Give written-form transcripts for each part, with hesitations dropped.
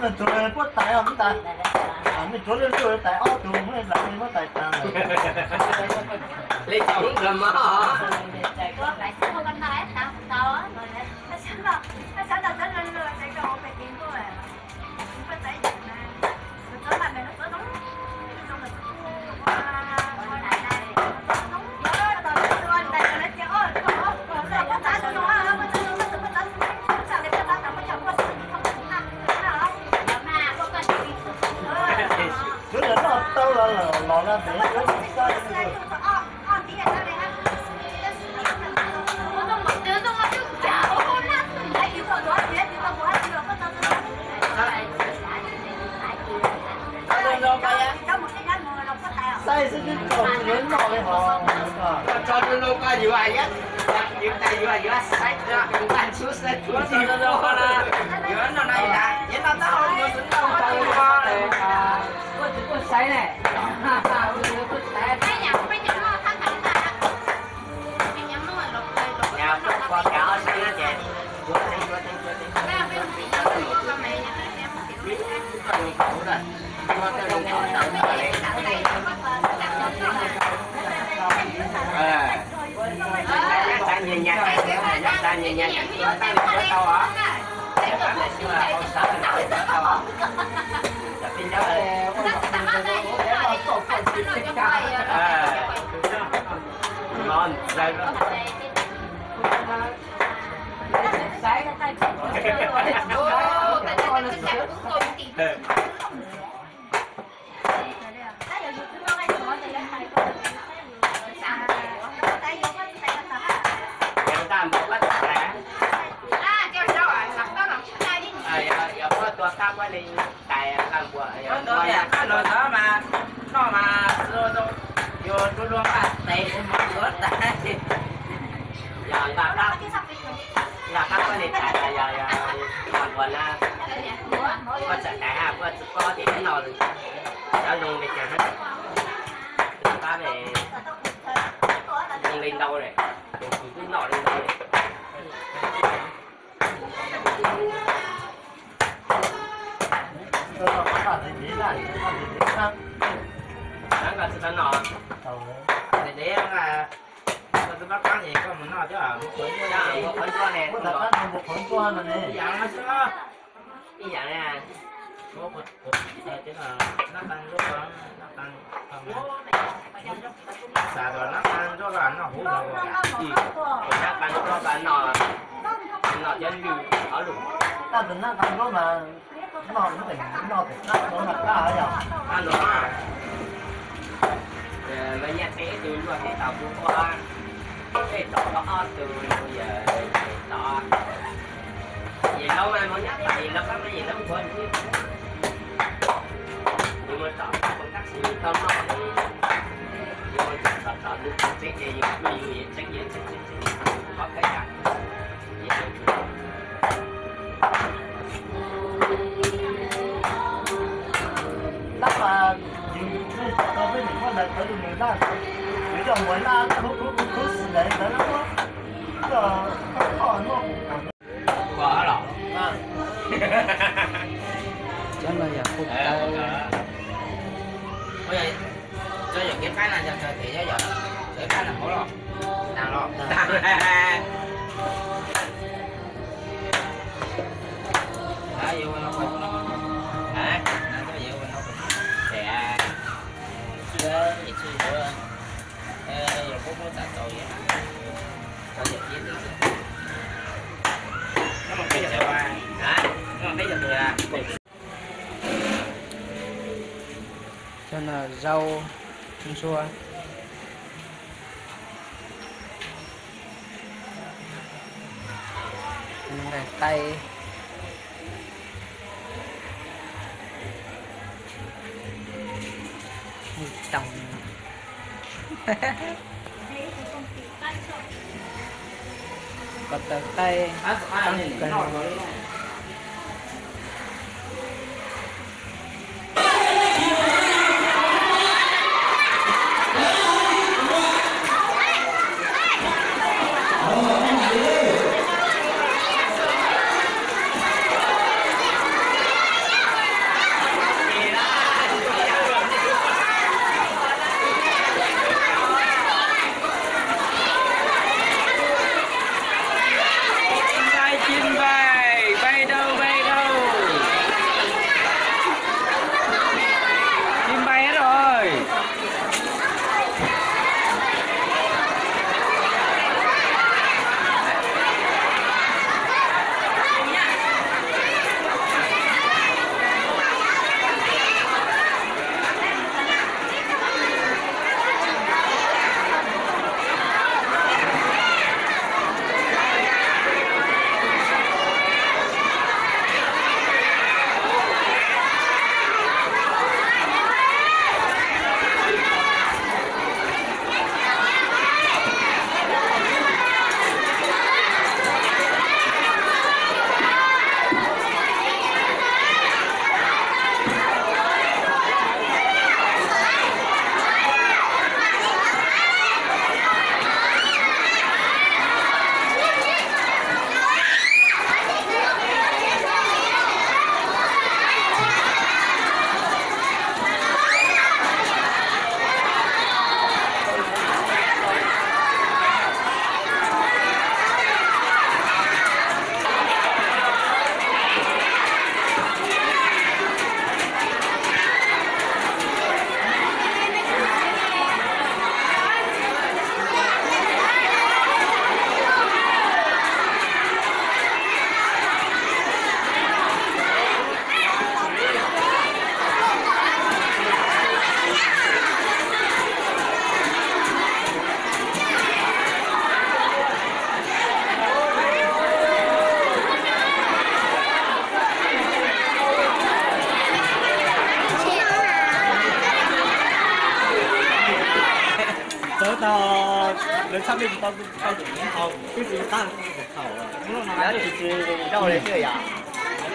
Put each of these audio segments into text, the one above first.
mình tụi mình có tại không ta? Mình tụi mình tụi tại ó tụi mình là mình có tại ta. Lấy chồng làm mà hả? Tại sao không ăn nói sao? Sao á? Nó sao tao tính lên chạy cái hộp này kiếm của mày. Không có tại gì mà. Mình tới mà mày nó có nóng. Xong rồi ngồi lại đây. Nóng nhớ tao tôi anh đây nó chơi ơi. Còn sao có ta tôi nói á, có tôi sao để cho tao tao có chồng có sự không được ăn. Hả? Mà có cần gì. Chứ là nó tao là lò ra để nó sai. Sai sẽ biết còn lớn rồi họ. Cho tôi lâu qua nhiều ai á. Những tay nhiều ai á sách ra cái bàn xuống sách chúa gì đâu đâu là. Giữa nó này là vậy nó tao không có tính đâu có qua này. Có say này. Nhà con cả say nó chè. Ta nhìn nha, ta nhìn nha, ta nhìn đâu hả? Ngon, đây đó. Lên đâu rồi? Cái nọ lên đâu rồi? Đang còn sự nọ. Để là tôi bắt con gì có mình nọ chứ à? Một phần con này. Một phần con này. Cái dạng nó chưa? Cái dạng này à? Có một chứ là nó tăng lúc đó nó tăng không. Xà rồi nó tăng cho là nó hú rồi. Nó tăng cho bạn nọ trên view ở luôn. Ta tính nó tăng đó mà nó tỉnh nó thật ra ở đâu? Ăn rồi à? Bây giờ thế từ lúc cái tàu của qua cái tàu đó từ bây giờ tàu gì lâu mà muốn nhắc gì lâu lắm cái gì lắm quên chứ nhưng mà tàu công tác xử lý tâm nó thì nhưng mà tàu được cái gì nhiều trách nhiệm có cái cả Chắc là so với những con đợt tới từ người ta ví dụ mới là cứ xử đấy tới nó giờ còn nó vợ rồi Chắc là giờ không bây giờ cho giờ cái này cho thì giờ cái là khổ rồi đang lo đã vô nó không hả nó có vô nó sẽ cái gì chứ nữa giờ cũng có tạt tội vậy cho giờ biết được nó một cái giờ qua hả nó một cái giờ ra cho là rau chua chua này tay trồng có tờ tay tới tao đến xác định tao tao chỉ học cái gì ta cũng học à lúc nào Đó thì đâu đấy chơi à?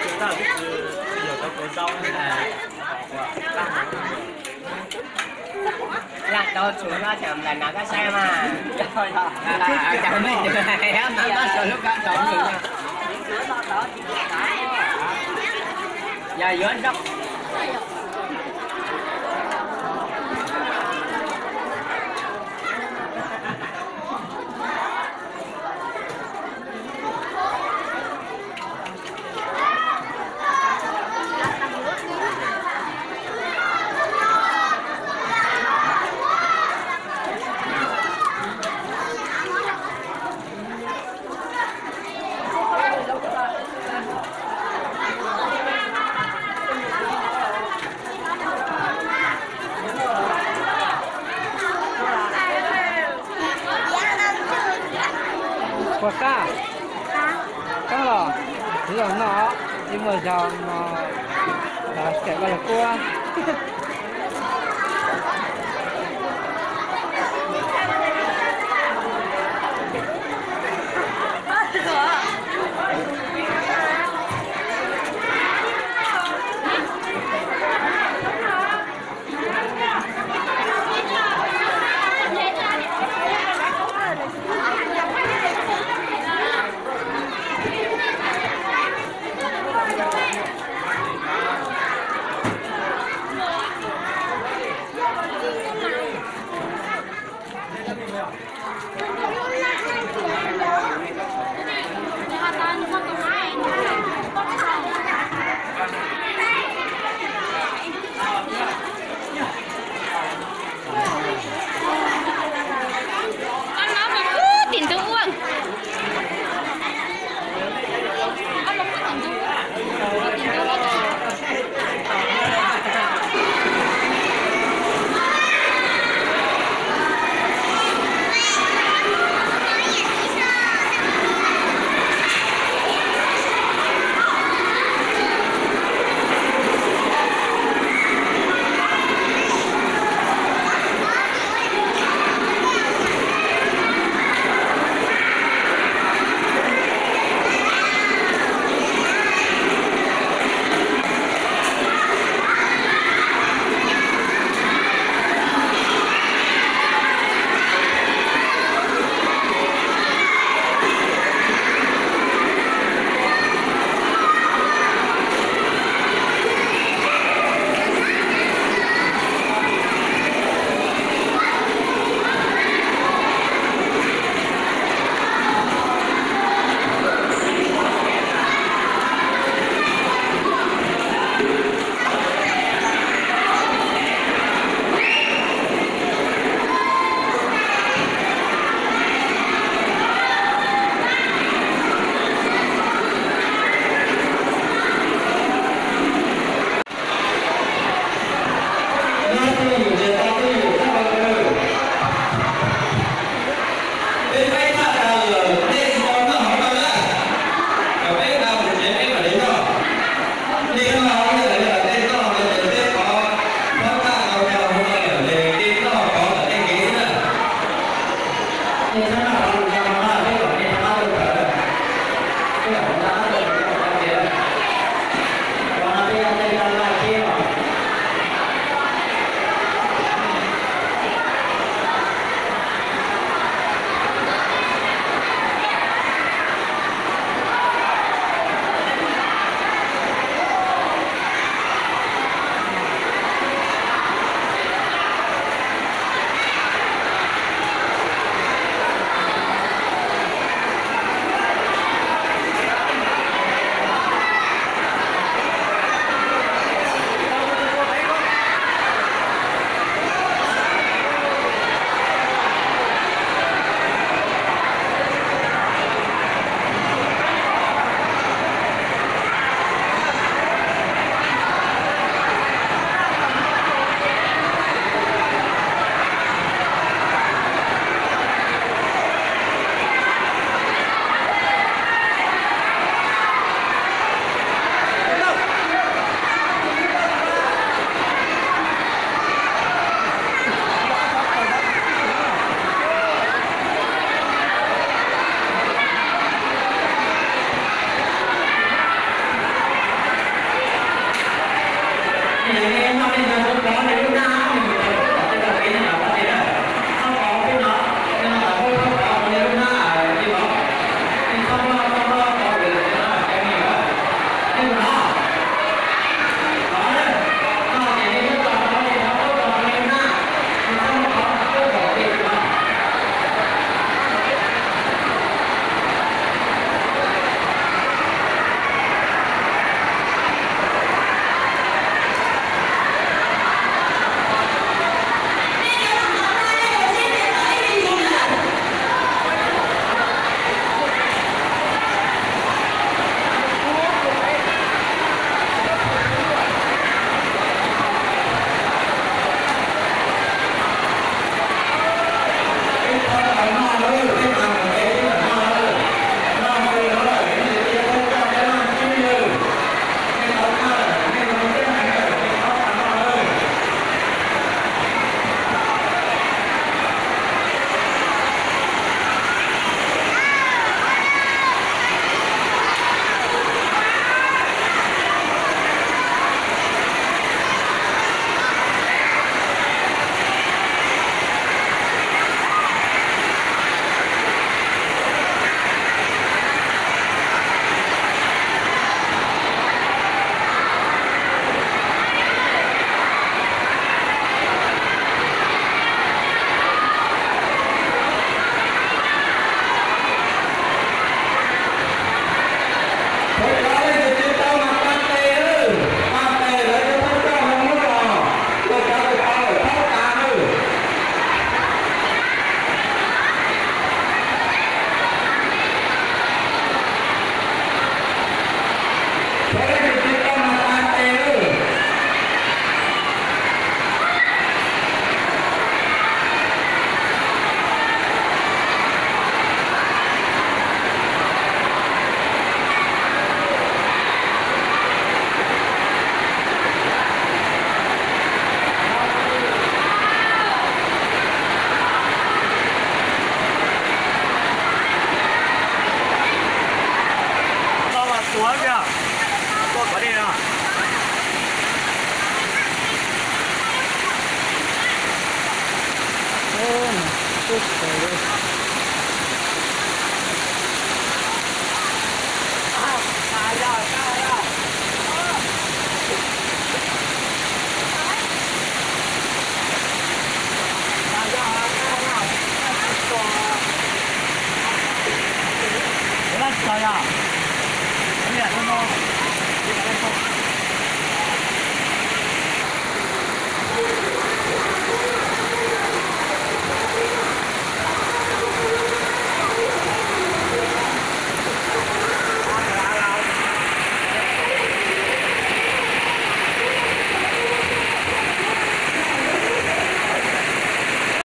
chúng ta biết nhiều các cô rau này Là đâu chúng nó chẳng là nó có xem mà. Chẳng biết được này mà nó sợ lúc cả trọng được nha. Giờ dưới dốc. Quả cá lò giờ nó nhưng mà giờ nó sẽ gọi là cua 来，小呀。